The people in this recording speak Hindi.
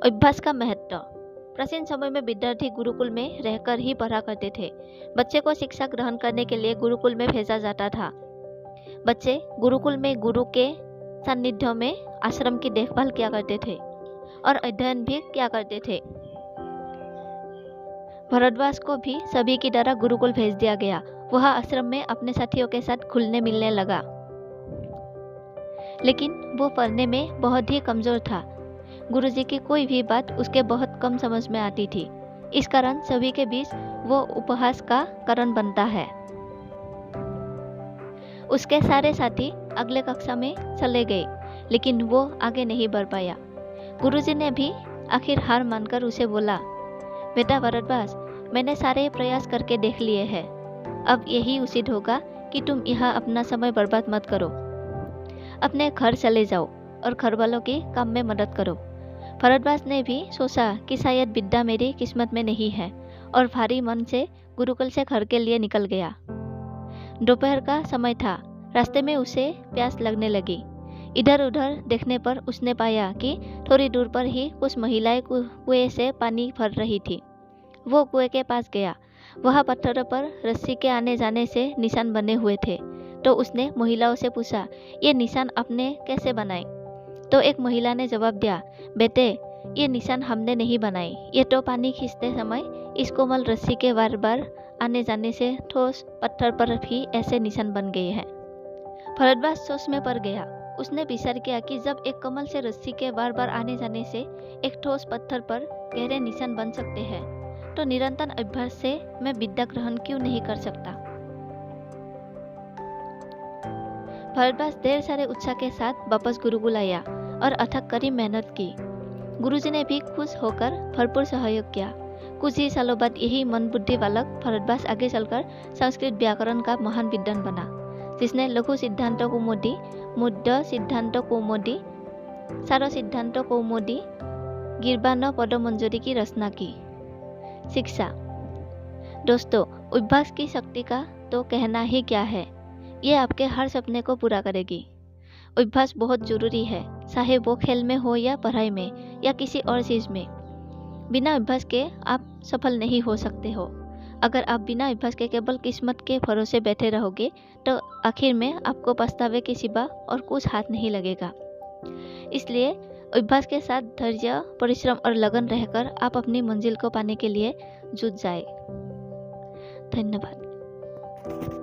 अभ्यास का महत्व। प्राचीन समय में विद्यार्थी गुरुकुल में रहकर ही पढ़ा करते थे। बच्चे को शिक्षा ग्रहण करने के लिए गुरुकुल में भेजा जाता था। बच्चे गुरुकुल में गुरु के सानिध्य में आश्रम की देखभाल किया करते थे और अध्ययन भी किया करते थे। भरद्वाज को भी सभी की तरह गुरुकुल भेज दिया गया। वह आश्रम में अपने साथियों के साथ घुलने मिलने लगा, लेकिन वो पढ़ने में बहुत ही कमजोर था। गुरुजी की कोई भी बात उसके बहुत कम समझ में आती थी। इस कारण सभी के बीच वो उपहास का कारण बनता है। उसके सारे साथी अगले कक्षा में चले गए, लेकिन वो आगे नहीं बढ़ पाया। गुरुजी ने भी आखिर हार मानकर उसे बोला, बेटा भरद्वाज, मैंने सारे प्रयास करके देख लिए हैं। अब यही उचित होगा कि तुम यहाँ अपना समय बर्बाद मत करो। अपने घर चले जाओ और घर वालों की काम में मदद करो। भरद्वाज ने भी सोचा कि शायद विद्या मेरी किस्मत में नहीं है, और भारी मन से गुरुकुल से घर के लिए निकल गया। दोपहर का समय था। रास्ते में उसे प्यास लगने लगी। इधर उधर देखने पर उसने पाया कि थोड़ी दूर पर ही कुछ महिलाएं कुएं से पानी भर रही थी। वो कुएं के पास गया। वहाँ पत्थरों पर रस्सी के आने जाने से निशान बने हुए थे। तो उसने महिलाओं से पूछा, ये निशान आपने कैसे बनाए? तो एक महिला ने जवाब दिया, बेटे, ये निशान हमने नहीं बनाए। ये तो पानी खींचते समय इस कोमल रस्सी के बार बार आने जाने से ठोस पत्थर पर भी ऐसे निशान बन गए हैं। भरद्वाज सोच में पड़ गया। उसने विचार किया कि जब एक कमल से रस्सी के बार बार आने जाने से एक ठोस पत्थर पर गहरे निशान बन सकते हैं, तो निरंतर अभ्यास से मैं विद्या ग्रहण क्यों नहीं कर सकता। भरद्वाज ढेर सारे उत्साह के साथ वापस गुरुकुल आया और अथक कड़ी मेहनत की। गुरुजी ने भी खुश होकर भरपूर सहयोग किया। कुछ ही सालों बाद यही मन बुद्धि बालक भरद्वाज आगे चलकर संस्कृत व्याकरण का महान विद्वान बना, जिसने लघु सिद्धांत कौमुदी, मुद्द सिद्धांत कौमुदी, सार सिद्धांत कौमुदी, गिरबान पदमंजरी की रचना की। शिक्षा। दोस्तों, अभ्यास की शक्ति का तो कहना ही क्या है। ये आपके हर सपने को पूरा करेगी। अभ्यास बहुत जरूरी है, चाहे वो खेल में हो या पढ़ाई में या किसी और चीज में। बिना अभ्यास के आप सफल नहीं हो सकते हो। अगर आप बिना अभ्यास के केवल किस्मत के भरोसे बैठे रहोगे, तो आखिर में आपको पछतावे के सिवा और कुछ हाथ नहीं लगेगा। इसलिए अभ्यास के साथ धैर्य, परिश्रम और लगन रहकर आप अपनी मंजिल को पाने के लिए जुट जाए। धन्यवाद।